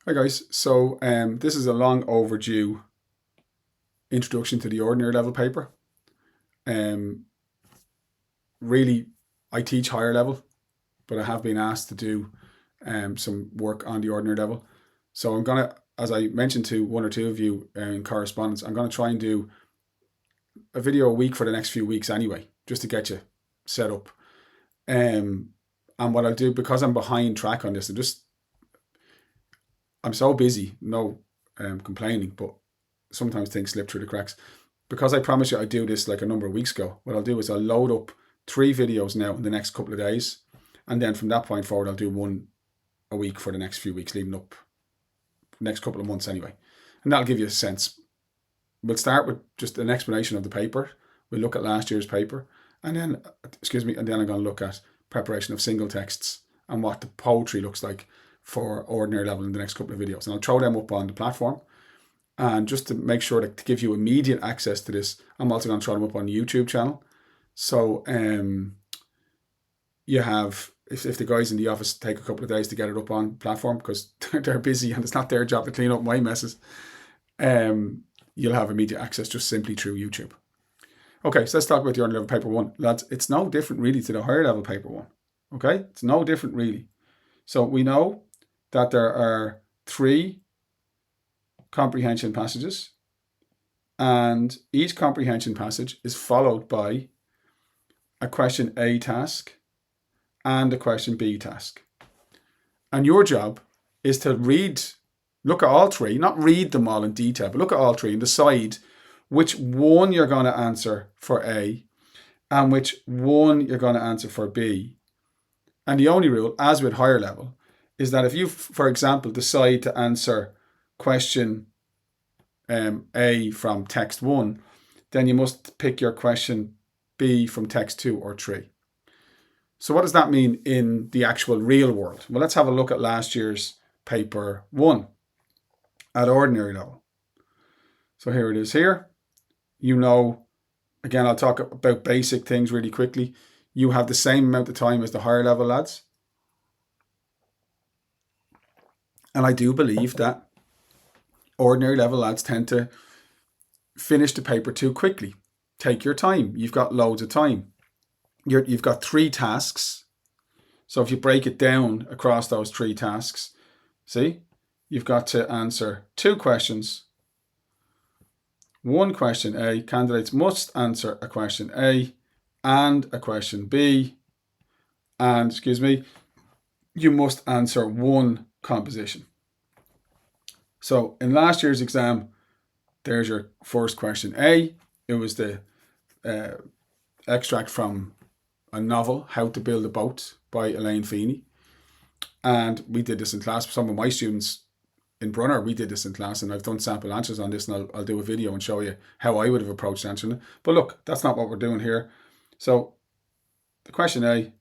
Hi guys, so this is a long overdue introduction to the ordinary level paper. Um, Really, I teach higher level, but I have been asked to do some work on the ordinary level. So I'm gonna, as I mentioned to one or two of you in correspondence, I'm gonna try and do a video a week for the next few weeks anyway, just to get you set up. And what I'll do, because I'm behind track on this, I'm so busy, no complaining, but sometimes things slip through the cracks. Because I promised you I'd do this like a number of weeks ago, what I'll do is I'll load up 3 videos now in the next couple of days. And then from that point forward, I'll do one a week for the next few weeks, leading up next couple of months anyway. And that'll give you a sense. We'll start with just an explanation of the paper. We'll look at last year's paper. And then, and then I'm going to look at preparation of single texts and what the poetry looks like for ordinary level in the next couple of videos. And I'll throw them up on the platform. And just to make sure to give you immediate access to this, I'm also going to throw them up on the YouTube channel. So you have, if the guys in the office take a couple of days to get it up on platform because they're busy and it's not their job to clean up my messes, you'll have immediate access just simply through YouTube. Okay, so let's talk about the ordinary level paper one. Lads, it's no different really to the higher level paper one. Okay, it's no different really. So we know that there are 3 comprehension passages, and each comprehension passage is followed by a question A task and a question B task. And your job is to look at all 3, not read them all in detail, but look at all 3 and decide which one you're going to answer for A and which one you're going to answer for B. And the only rule, as with higher level, is that if you, for example, decide to answer question A from text 1, then you must pick your question B from text 2 or 3. So what does that mean in the actual real world? Well, let's have a look at last year's paper 1 at ordinary level. So here it is here. You know, again, I'll talk about basic things really quickly. You have the same amount of time as the higher level lads. And I do believe that ordinary level lads tend to finish the paper too quickly. Take your time. You've got loads of time. You've got 3 tasks. So if you break it down across those 3 tasks, see, you've got to answer 2 questions. 1 question A. Candidates must answer a question A and a question B. And, you must answer 1 composition. So in last year's exam, there's your first question A. It was the extract from a novel, How to Build a Boat by Elaine Feeney. And we did this in class. Some of my students in Brunner, we did this in class, and I've done sample answers on this, and I'll do a video and show you how I would have approached answering it. But look, that's not what we're doing here. So the question A,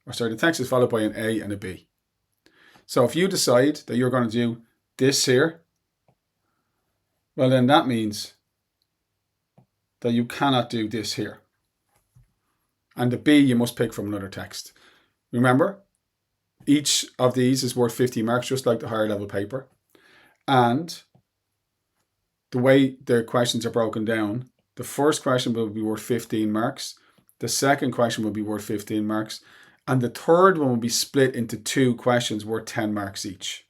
the text is followed by an A and a B. So if you decide that you're going to do this here, well then that means that you cannot do this here. And the B you must pick from another text. Remember, each of these is worth 50 marks, just like the higher level paper. And the way the questions are broken down, the first question will be worth 15 marks. The second question will be worth 15 marks. And the third one will be split into 2 questions worth 10 marks each.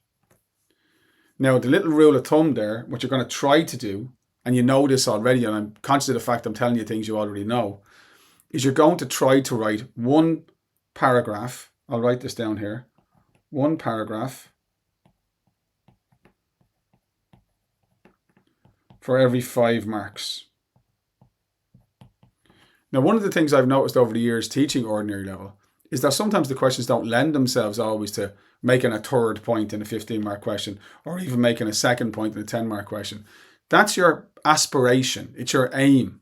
Now, the little rule of thumb there, what you're going to try to do, and you know this already, and I'm conscious of the fact I'm telling you things you already know, is you're going to try to write 1 paragraph. I'll write this down here. 1 paragraph for every 5 marks. Now, one of the things I've noticed over the years teaching ordinary level is that sometimes the questions don't lend themselves always to making a third point in a 15-mark question or even making a second point in a 10-mark question. That's your aspiration. It's your aim.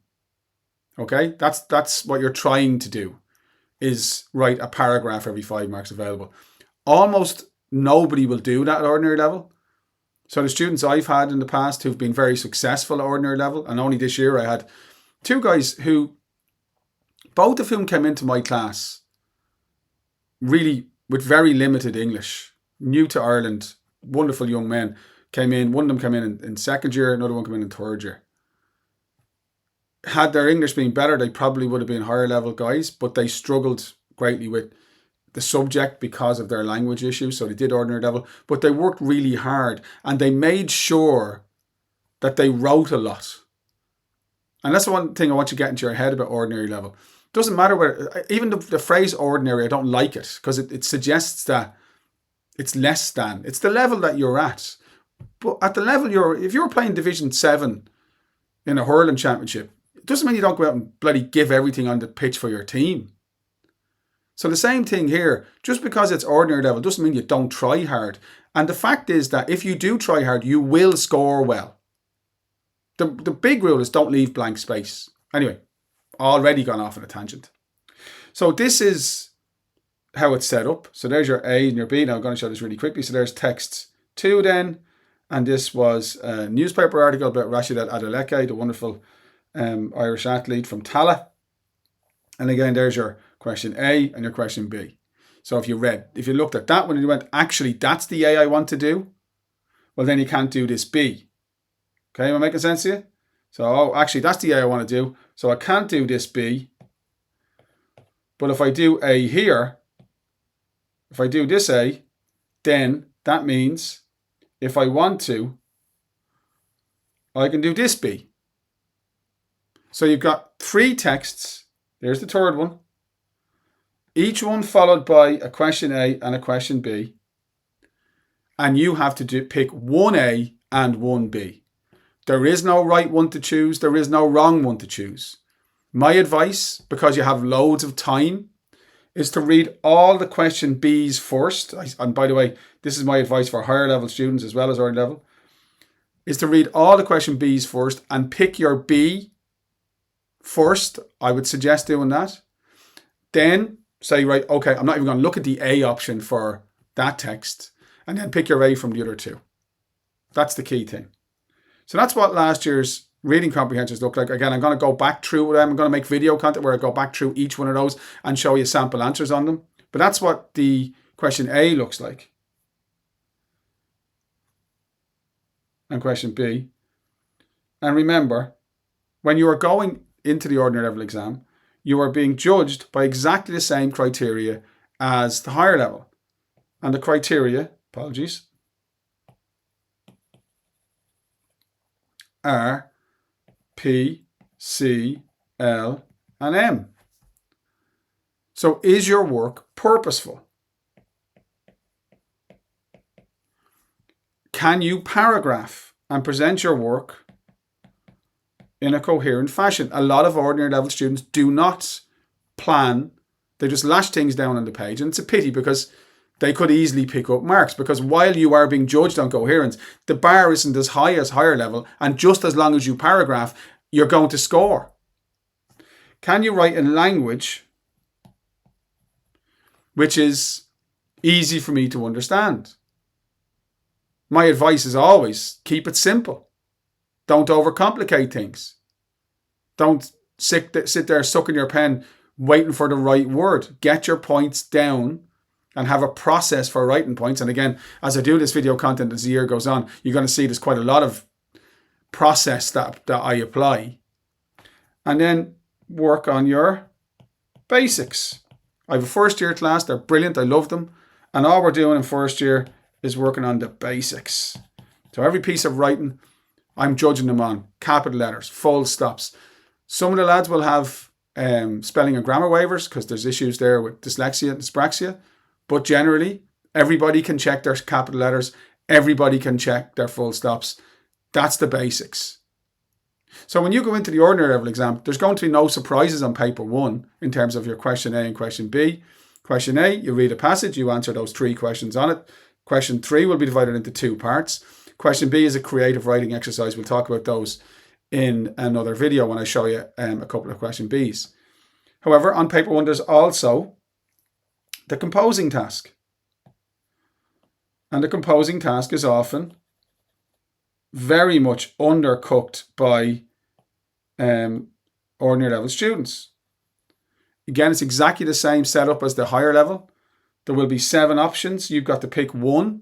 Okay? That's what you're trying to do, is write a paragraph every 5 marks available. Almost nobody will do that at ordinary level. So the students I've had in the past who've been very successful at ordinary level, and only this year I had 2 guys who, both of whom came into my class really with very limited English, new to Ireland, wonderful young men came in. One of them came in second year, another one came in third year. Had their English been better, they probably would have been higher level guys, but they struggled greatly with the subject because of their language issues. So they did ordinary level, but they worked really hard and they made sure that they wrote a lot. And that's the one thing I want you to get into your head about ordinary level. Doesn't matter where, even the phrase ordinary, I don't like it because it suggests that it's less than. It's the level that you're at. But at the level if you're playing Division 7 in a hurling championship, it doesn't mean you don't go out and bloody give everything on the pitch for your team. So the same thing here, just because it's ordinary level doesn't mean you don't try hard. And the fact is that if you do try hard, you will score well. The big rule is don't leave blank space. Anyway, already gone off on a tangent. So this is how it's set up. So there's your A and your B. Now I'm going to show this really quickly. So there's text 2 then. And this was a newspaper article about Rashidat Adeleke, the wonderful Irish athlete from Tala. And again, there's your question A and your question B. So if you looked at that one and you went, actually, that's the A I want to do, well, then you can't do this B. Okay, am I making sense to you? So, actually, that's the A I want to do. So I can't do this B. But if I do A here, if I do this A, then that means if I want to, I can do this B. So you've got 3 texts. There's the third one. Each one followed by a question A and a question B. And you have to pick one A and one B. There is no right one to choose. There is no wrong one to choose. My advice, because you have loads of time, is to read all the question B's first. And by the way, this is my advice for higher level students as well as early level, is to read all the question B's first and pick your B first. I would suggest doing that. Then say, right, okay, I'm not even going to look at the A option for that text, and then pick your A from the other 2. That's the key thing. So that's what last year's reading comprehensions look like. Again, I'm going to go back through them. I'm going to make video content where I go back through each one of those and show you sample answers on them. But that's what the question A looks like. And question B. And remember, when you are going into the ordinary level exam, you are being judged by exactly the same criteria as the higher level. And the criteria, apologies, are P, C, L, and M. So is your work purposeful? Can you paragraph and present your work in a coherent fashion? A lot of ordinary level students do not plan. They just lash things down on the page. And it's a pity because they could easily pick up marks, because while you are being judged on coherence, the bar isn't as high as higher level, and just as long as you paragraph, you're going to score. Can you write in language which is easy for me to understand? My advice is always keep it simple. Don't overcomplicate things. Don't sit there sucking your pen waiting for the right word. Get your points down and have a process for writing points. And again, as I do this video content as the year goes on, you're going to see there's quite a lot of process that I apply. And then work on your basics. I have a first year class. They're brilliant. I love them. And all we're doing in first year is working on the basics. So every piece of writing, I'm judging them on capital letters, full stops. Some of the lads will have spelling and grammar waivers because there's issues there with dyslexia and dyspraxia. But generally, everybody can check their capital letters. Everybody can check their full stops. That's the basics. So when you go into the ordinary level exam, there's going to be no surprises on paper 1 in terms of your question A and question B. Question A, you read a passage, you answer those 3 questions on it. Question 3 will be divided into 2 parts. Question B is a creative writing exercise. We'll talk about those in another video when I show you a couple of question Bs. However, on paper 1, there's also the composing task. And the composing task is often very much undercooked by ordinary level students. Again, it's exactly the same setup as the higher level. There will be 7 options. You've got to pick one.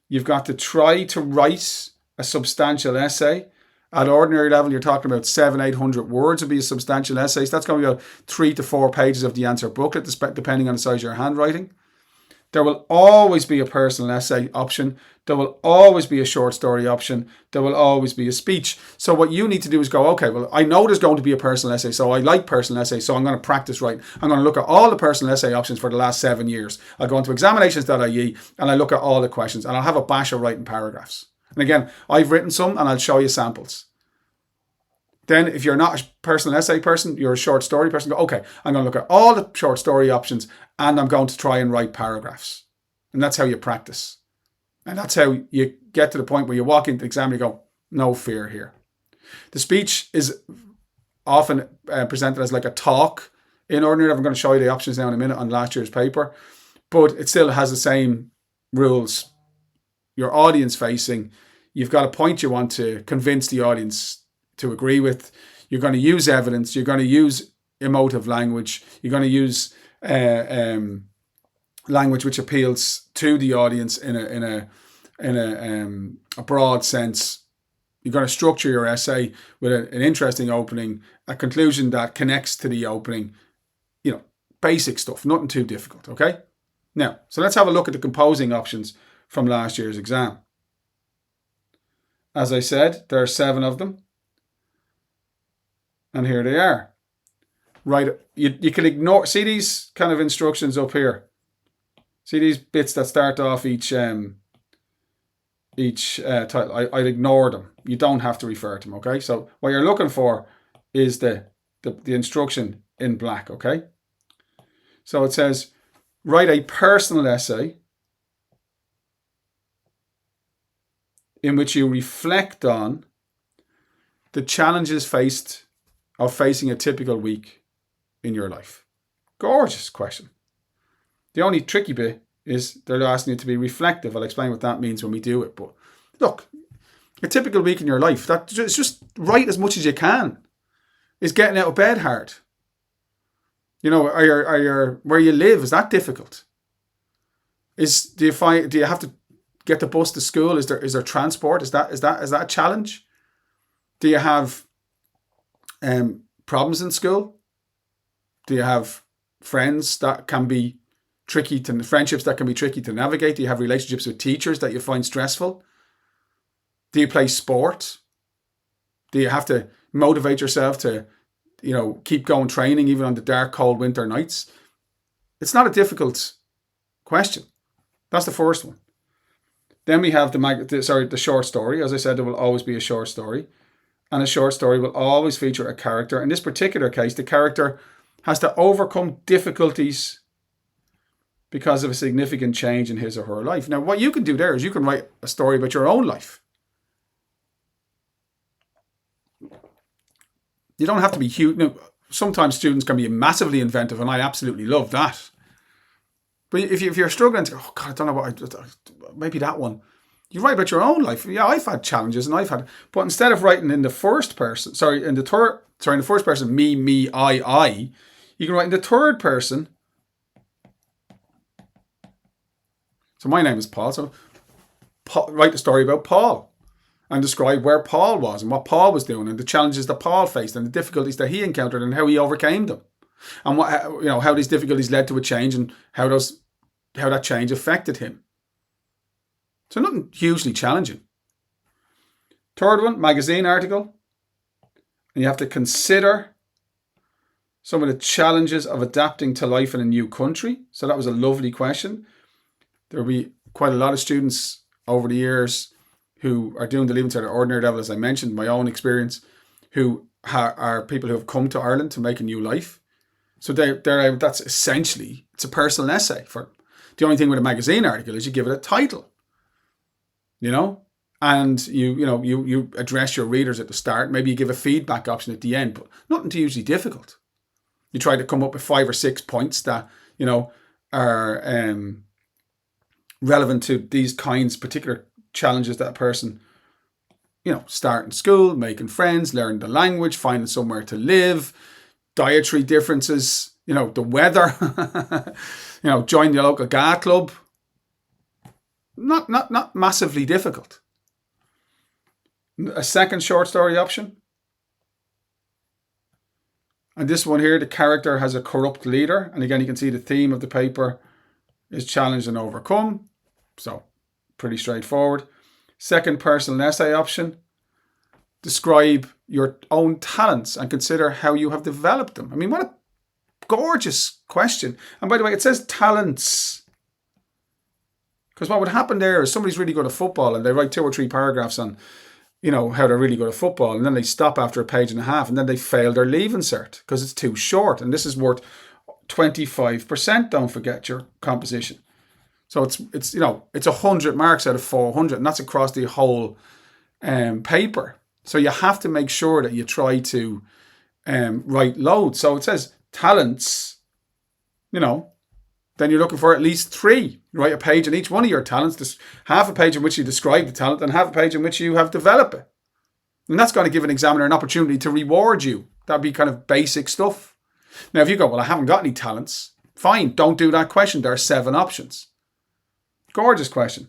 You've got to try to write a substantial essay. At ordinary level, you're talking about 700-800 words would be a substantial essay. So that's going to be about 3 to 4 pages of the answer booklet, depending on the size of your handwriting. There will always be a personal essay option. There will always be a short story option. There will always be a speech. So what you need to do is go, okay, well, I know there's going to be a personal essay, so I like personal essays, so I'm going to practice writing. I'm going to look at all the personal essay options for the last 7 years. I'll go into examinations.ie and I look at all the questions and I'll have a bash of writing paragraphs. And again, I've written some and I'll show you samples. Then if you're not a personal essay person, you're a short story person, go, okay, I'm going to look at all the short story options and I'm going to try and write paragraphs. And that's how you practice. And that's how you get to the point where you walk into the exam and you go, no fear here. The speech is often presented as like a talk in ordinary. I'm going to show you the options now in a minute on last year's paper. But it still has the same rules. You're audience facing. You've got a point you want to convince the audience to agree with. You're going to use evidence. You're going to use emotive language. You're going to use language which appeals to the audience in a broad sense. You're going to structure your essay with an interesting opening, a conclusion that connects to the opening. You know, basic stuff, nothing too difficult. Okay. Now, so let's have a look at the composing options from last year's exam. As I said, there are 7 of them. And here they are. Right, you can ignore, see these kind of instructions up here. See these bits that start off each title. I'd ignore them. You don't have to refer to them, okay? So what you're looking for is the instruction in black, okay? So it says, write a personal essay in which you reflect on the challenges facing a typical week in your life. Gorgeous question. The only tricky bit is they're asking you to be reflective. I'll explain what that means when we do it. But look, a typical week in your life, it's just write as much as you can. Is getting out of bed hard? You know, where you live, is that difficult? Do you have to get the bus to school? Is there transport? Is that a challenge? Do you have problems in school? Do you have friendships that can be tricky to navigate? Do you have relationships with teachers that you find stressful? Do you play sport? Do you have to motivate yourself to, keep going training even on the dark, cold winter nights? It's not a difficult question. That's the first one. Then we have the short story. As I said, there will always be a short story. And a short story will always feature a character. In this particular case, the character has to overcome difficulties because of a significant change in his or her life. Now, what you can do there is you can write a story about your own life. You don't have to be huge. Now, sometimes students can be massively inventive, and I absolutely love that. But if you're struggling to, oh God, I don't know maybe that one. You write about your own life. Yeah, I've had challenges, but instead of writing in the first person, in the first person, me, I, you can write in the third person. So my name is Paul. So write the story about Paul and describe where Paul was and what Paul was doing and the challenges that Paul faced and the difficulties that he encountered and how he overcame them. And how these difficulties led to a change and how that change affected him. So nothing hugely challenging. Third one, magazine article. And you have to consider some of the challenges of adapting to life in a new country. So that was a lovely question. There will be quite a lot of students over the years who are doing the Leaving Cert at ordinary level, as I mentioned, my own experience, who are people who have come to Ireland to make a new life. So that's essentially, it's a personal essay for them. The only thing with a magazine article is you give it a title. And you address your readers at the start. Maybe you give a feedback option at the end, but nothing too hugely difficult. You try to come up with 5 or 6 points that, are relevant to these particular challenges that a person, starting school, making friends, learning the language, finding somewhere to live, dietary differences, the weather, join the local GA club. not massively difficult. A second short story option. And this one here, the character has a corrupt leader. And again, you can see the theme of the paper is challenge and overcome. So pretty straightforward. Second personal essay option. Describe your own talents and consider how you have developed them. I mean, what a gorgeous question. And by the way, it says talents. Because what would happen there is somebody's really good at football and they write 2 or 3 paragraphs on, how they're really good at football. And then they stop after a page and a half and then they fail their Leaving Cert because it's too short. And this is worth 25%, don't forget, your composition. So it's 100 marks out of 400 and that's across the whole paper. So you have to make sure that you try to write loads. So it says talents, then you're looking for at least 3. You write a page on each one of your talents, just half a page in which you describe the talent and half a page in which you have developed it. And that's going to give an examiner an opportunity to reward you. That'd be kind of basic stuff. Now, if you go, well, I haven't got any talents, fine, don't do that question. There are 7 options. Gorgeous question.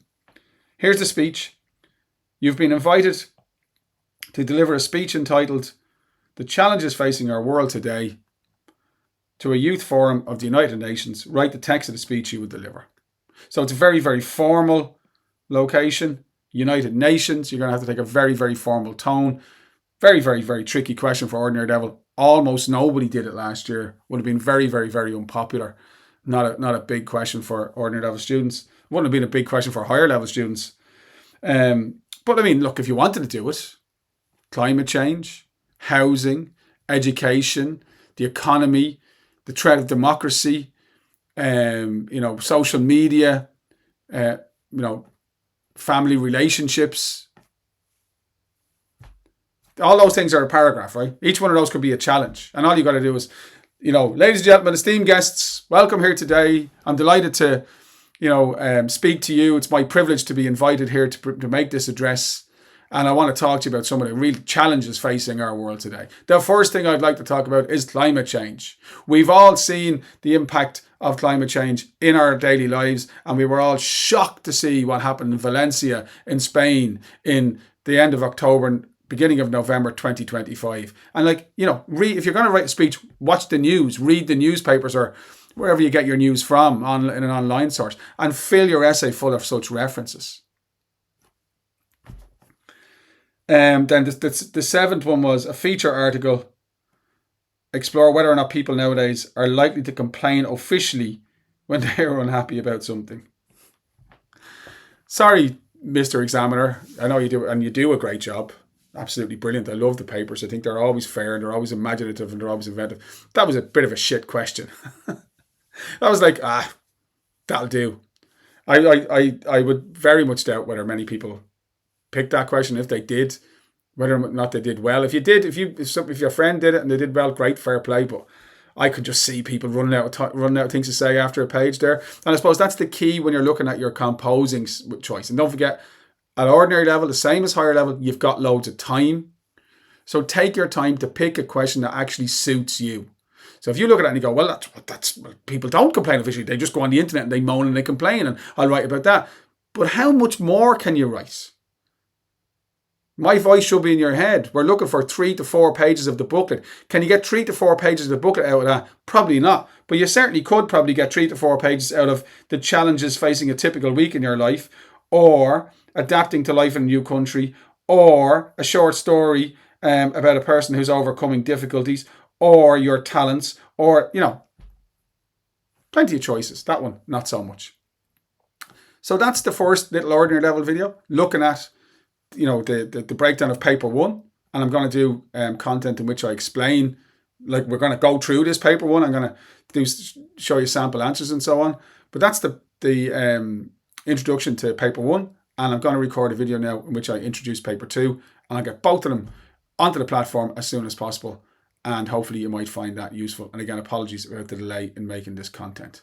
Here's the speech. You've been invited to deliver a speech entitled The Challenges Facing Our World Today to a youth forum of the United Nations. Write the text of the speech you would deliver. So it's a very, very formal location. United Nations, you're going to have to take a very, very formal tone. Very, very, very tricky question for ordinary level. Almost nobody did it last year. Would have been very, very, very unpopular. Not a big question for ordinary level students. Wouldn't have been a big question for higher level students. But I mean, look, if you wanted to do it, climate change, housing, education, the economy, the threat of democracy, social media, family relationships. All those things are a paragraph, right? Each one of those could be a challenge. And all you got to do is, ladies and gentlemen, esteemed guests, welcome here today. I'm delighted to, speak to you. It's my privilege to be invited here to make this address. And I want to talk to you about some of the real challenges facing our world today. The first thing I'd like to talk about is climate change. We've all seen the impact of climate change in our daily lives, and we were all shocked to see what happened in Valencia, in Spain, in the end of October, beginning of November 2025. And if you're going to write a speech, watch the news, read the newspapers or wherever you get your news from in an online source, and fill your essay full of such references. Then the 7th one was a feature article. Explore whether or not people nowadays are likely to complain officially when they are unhappy about something. Sorry, Mr. Examiner. I know you do, and you do a great job. Absolutely brilliant. I love the papers. I think they're always fair and they're always imaginative and they're always inventive. That was a bit of a shit question. I was like, that'll do. I would very much doubt whether many people picked that question. If they did, whether or not they did well. If your friend did it and they did well, great, fair play. But I could just see people running out of things to say after a page there. And I suppose that's the key when you're looking at your composing choice. And don't forget, at ordinary level, the same as higher level, you've got loads of time. So take your time to pick a question that actually suits you. So if you look at it and you go, well, that's people don't complain officially. They just go on the internet and they moan and they complain and I'll write about that. But how much more can you write? My voice should be in your head. We're looking for 3 to 4 pages of the booklet. Can you get 3 to 4 pages of the booklet out of that? Probably not. But you certainly could probably get 3 to 4 pages out of the challenges facing a typical week in your life, or adapting to life in a new country, or a short story about a person who's overcoming difficulties, or your talents, or, plenty of choices. That one, not so much. So that's the first little ordinary level video, looking at the breakdown of paper 1, and I'm going to do content in which I explain, like we're going to go through this paper 1. I'm going to show you sample answers and so on. But that's the introduction to paper 1, and I'm going to record a video now in which I introduce paper 2, and I'll get both of them onto the platform as soon as possible, and hopefully you might find that useful. And again, apologies about the delay in making this content.